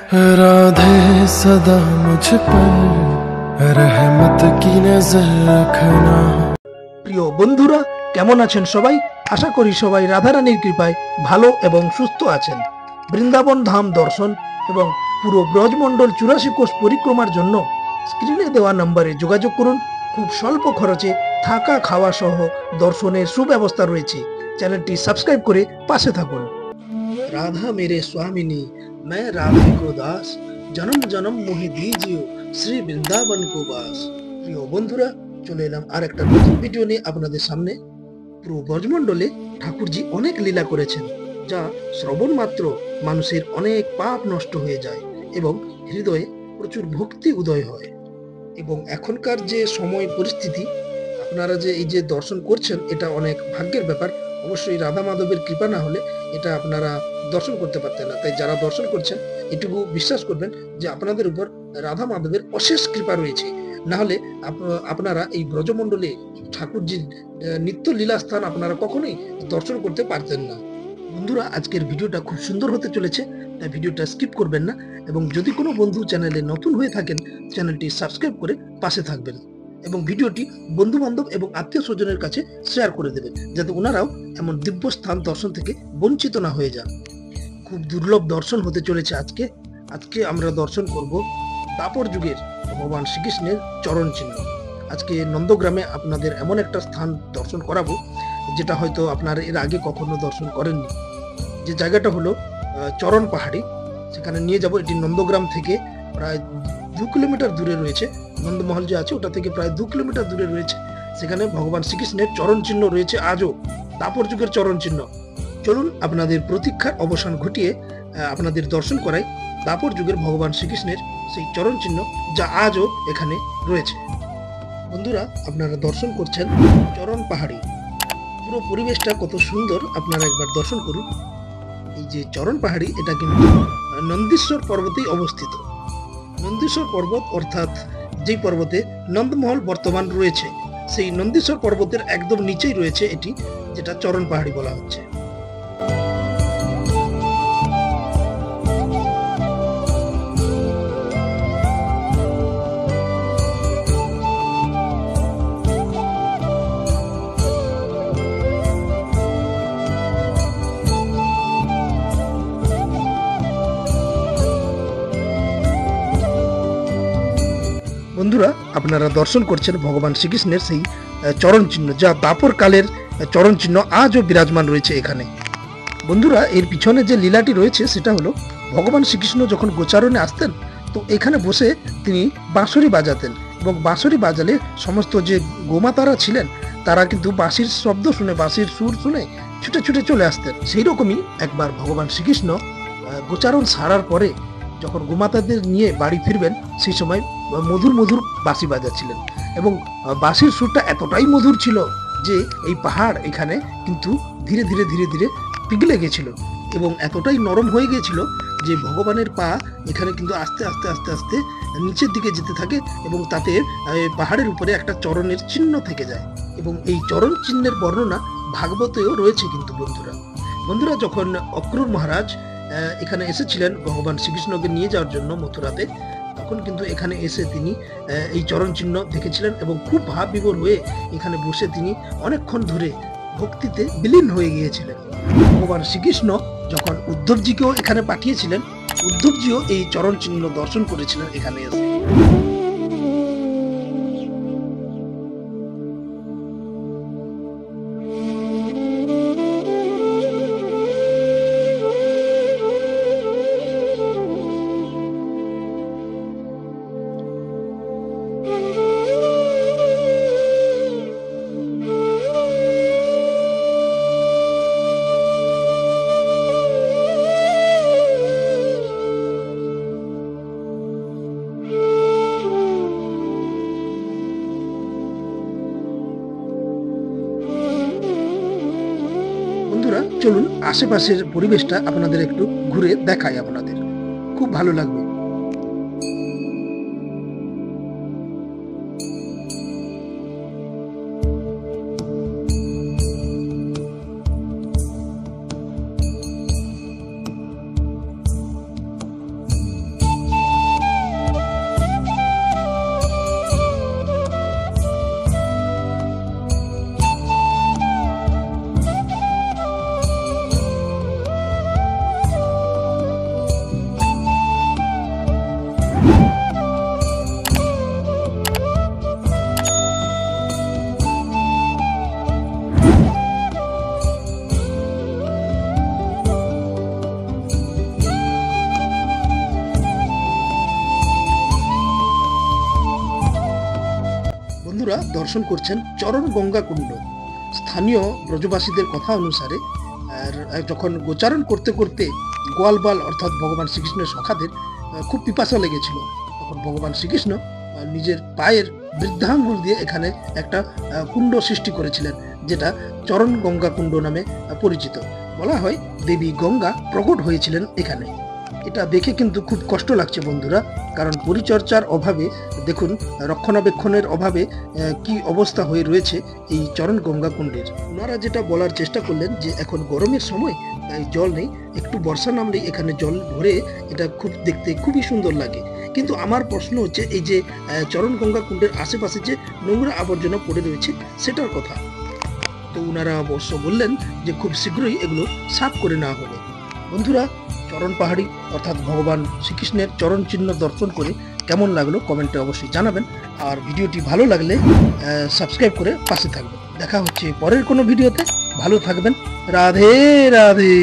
राधे सदा मुझ पर रहमत की नजर रखना। প্রিয় বন্ধুরা, কেমন আছেন সবাই? আশা করি সবাই রাধারানীর কৃপায় ভালো এবং সুস্থ আছেন। বৃন্দাবন ধাম দর্শন এবং পুরো ব্রজমণ্ডল 84 কোষ পরিক্রমার জন্য স্ক্রিনে দেওয়া নম্বরে যোগাযোগ করুন। খুব স্বল্প খরচে থাকা খাওয়া সহ দর্শনের সুব্যবস্থা রয়েছে। চ্যানেলটি সাবস্ক্রাইব করে পাশে থাকুন। রাধা মেরে স্বামিনী, मैं राधे को दास, জনম জনম মোহে দিজিও শ্রী বৃন্দাবন কো বাস। প্রিয় বন্ধুরা, চলে এলাম আর একটা নতুন ভিডিও নিয়ে আপনাদের সামনে। পুরো ব্রজমণ্ডলে ঠাকুরজি অনেক লীলা করেছেন, যা শ্রবণ মাত্র মানুষের অনেক পাপ নষ্ট হয়ে যায় এবং হৃদয়ে প্রচুর ভক্তি উদয় হয়। এবং এখনকার যে সময় পরিস্থিতি, আপনারা যে এই যে দর্শন করছেন, এটা অনেক ভাগ্যের ব্যাপার। অবশ্যই রাধা মাধবের কৃপা না হলে এটা আপনারা দর্শন করতে পারতেন না। তাই যারা দর্শন করছেন, এটুকু বিশ্বাস করবেন যে আপনাদের উপর রাধা মাধবের অশেষ কৃপা রয়েছে। না হলে আপনারা এই ব্রজমণ্ডলে ঠাকুরজির নিত্য লীলা স্থান আপনারা কখনোই দর্শন করতে পারতেন না। বন্ধুরা, আজকের ভিডিওটা খুব সুন্দর হতে চলেছে, তাই ভিডিওটা স্কিপ করবেন না। এবং যদি কোনো বন্ধু চ্যানেলে নতুন হয়ে থাকেন, চ্যানেলটি সাবস্ক্রাইব করে পাশে থাকবেন এবং ভিডিওটি বন্ধু বান্ধব এবং আত্মীয় স্বজনের কাছে শেয়ার করে দেবেন, যাতে ওনারাও এমন দিব্য স্থান দর্শন থেকে বঞ্চিত না হয়ে যান। খুব দুর্লভ দর্শন হতে চলেছে আজকে আমরা দর্শন করব দাপর যুগের ভগবান শ্রীকৃষ্ণের চরণ চিহ্ন। আজকে নন্দগ্রামে আপনাদের এমন একটা স্থান দর্শন করাবো যেটা হয়তো আপনারা এর আগে কখনো দর্শন করেননি। যে জায়গাটা হলো চরণ পাহাড়ি, সেখানে নিয়ে যাব। এটি নন্দগ্রাম থেকে প্রায় 2 কিলোমিটার দূরে রয়েছে। নন্দমহল যে আছে ওটা থেকে প্রায় 2 কিলোমিটার দূরে রয়েছে। সেখানে ভগবান শ্রীকৃষ্ণের চরণ চিহ্ন রয়েছে আজও, দাপর যুগের চরণ চিহ্ন। চলুন আপনাদের প্রতীক্ষার অবসান ঘটিয়ে আপনাদের দর্শন করাই দাপর যুগের ভগবান শ্রীকৃষ্ণের সেই চরণ চিহ্ন, যা আজও এখানে রয়েছে। বন্ধুরা, আপনারা দর্শন করছেন চরণ পাহাড়ি। পুরো পরিবেশটা কত সুন্দর, আপনারা একবার দর্শন করুন। এই যে চরণ পাহাড়ি, এটা কিন্তু নন্দীশ্বর পর্বতেই অবস্থিত। নন্দীশ্বর পর্বত অর্থাৎ যেই পর্বতে নন্দমহল বর্তমান রয়েছে, সেই নন্দীশ্বর পর্বতের একদম নিচেই রয়েছে এটি, যেটা চরণ পাহাড়ি বলা হচ্ছে। বন্ধুরা, আপনারা দর্শন করছেন ভগবান শ্রীকৃষ্ণের সেই চরণ চিহ্ন, যা দাপর কালের চরণ চিহ্ন আজও বিরাজমান রয়েছে এখানে। বন্ধুরা, এর পিছনে যে লীলাটি রয়েছে সেটা হলো, ভগবান শ্রীকৃষ্ণ যখন গোচারণে আসতেন, তো এখানে বসে তিনি বাঁশরি বাজাতেন এবং বাঁশরি বাজালে সমস্ত যে গোমাতারা ছিলেন, তারা কিন্তু বাঁশির শব্দ শুনে, বাঁশির সুর শুনে ছুটে ছুটে চলে আসতেন। সেই রকমই একবার ভগবান শ্রীকৃষ্ণ গোচারণ সারার পরে যখন গোমাতাদের নিয়ে বাড়ি ফিরবেন, সেই সময় মধুর মধুর বাঁশি বাজাচ্ছিলেন এবং বাঁশির সুরটা এতটাই মধুর ছিল যে এই পাহাড় এখানে কিন্তু ধীরে ধীরে ধীরে ধীরে পিঘলে গেছিল এবং এতটাই নরম হয়ে গিয়েছিল যে ভগবানের পা এখানে কিন্তু আস্তে আস্তে আস্তে আস্তে নিচের দিকে যেতে থাকে এবং তাতে পাহাড়ের উপরে একটা চরণের চিহ্ন থেকে যায়। এবং এই চরণ চিহ্নের বর্ণনা ভাগবতেও রয়েছে। কিন্তু বন্ধুরা, যখন অক্রূর মহারাজ এখানে এসেছিলেন ভগবান শ্রীকৃষ্ণকে নিয়ে যাওয়ার জন্য মথুরাতে, তখন কিন্তু এখানে এসে তিনি এই চরণ চিহ্ন দেখেছিলেন এবং খুব ভাব বিভোর হয়ে এখানে বসে তিনি অনেকক্ষণ ধরে ভক্তিতে বিলীন হয়ে গিয়েছিলেন। ভগবান শ্রীকৃষ্ণ যখন উদ্ধবজিকেও এখানে পাঠিয়েছিলেন, উদ্ধবজিও এই চরণ চিহ্ন দর্শন করেছিলেন এখানে এসে। চলুন আশেপাশের পরিবেশটা আপনাদের একটু ঘুরে দেখাই, আপনাদের খুব ভালো লাগবে। বন্ধুরা দর্শন করছেন চরণ গঙ্গা কুণ্ড। স্থানীয় ব্রজবাসীদের কথা অনুসারে যখন গোচারণ করতে করতে গোয়ালবাল অর্থাৎ ভগবান শ্রীকৃষ্ণের সখাদের খুব পিপাসা লেগেছিল, তখন ভগবান শ্রীকৃষ্ণ নিজের পায়ের বৃদ্ধাঙ্গুল দিয়ে এখানে একটা কুণ্ড সৃষ্টি করেছিলেন, যেটা চরণ গঙ্গা কুণ্ড নামে পরিচিত। বলা হয় দেবী গঙ্গা প্রকট হয়েছিলেন এখানে। এটা দেখে কিন্তু খুব কষ্ট লাগছে বন্ধুরা, কারণ পরিচর্যার অভাবে দেখুন, রক্ষণাবেক্ষণের অভাবে কি অবস্থা হয়ে রয়েছে এই চরণ গঙ্গা কুণ্ডের। ওনারা যেটা বলার চেষ্টা করলেন যে এখন গরমের সময় তাই জল নেই, একটু বর্ষা নামলেই এখানে জল ভরে এটা খুব দেখতে খুবই সুন্দর লাগে। কিন্তু আমার প্রশ্ন হচ্ছে এই যে চরণ গঙ্গা কুণ্ডের আশেপাশে যে নোংরা আবর্জনা পড়ে রয়েছে সেটার কথা। তো ওনারা অবশ্য বললেন যে খুব শীঘ্রই এগুলো সাফ করে নেওয়া হবে। বন্ধুরা, চরণ পাহাড়ি অর্থাৎ ভগবান শ্রীকৃষ্ণের চরণ চিহ্ন দর্শন করে কেমন লাগলো কমেন্টে অবশ্যই জানাবেন। আর ভিডিওটি ভালো লাগলে সাবস্ক্রাইব করে পাশে থাকবেন। দেখা হচ্ছে পরের কোনো ভিডিওতে। ভালো থাকবেন। রাধে রাধে।